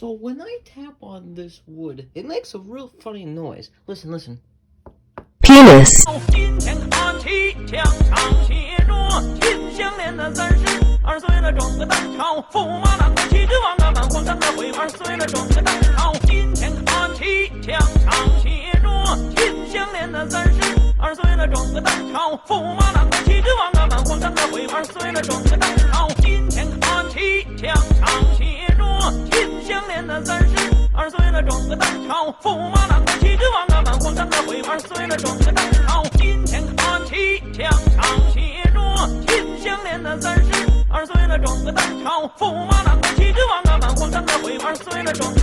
So when I tap on this wood, it makes a real funny noise. Listen, listen. Penis. 今天看齐，墙上写着秦香莲的32岁了，整个当朝驸马郎的旗帜王啊，满皇上的回2岁了，整个当朝。今天看齐，墙上写着秦香莲的32岁了，整个当朝驸马郎的旗帜王啊，满皇上的回2岁了，整个当朝。今天看齐，墙上写着秦香莲的32岁了，整个当朝驸马郎的旗帜王啊，满皇上的回2岁了，整个当朝。今天看齐，墙上写着秦香莲的32岁了，整个当朝驸马郎的旗帜王啊，满皇上的回2岁了，整个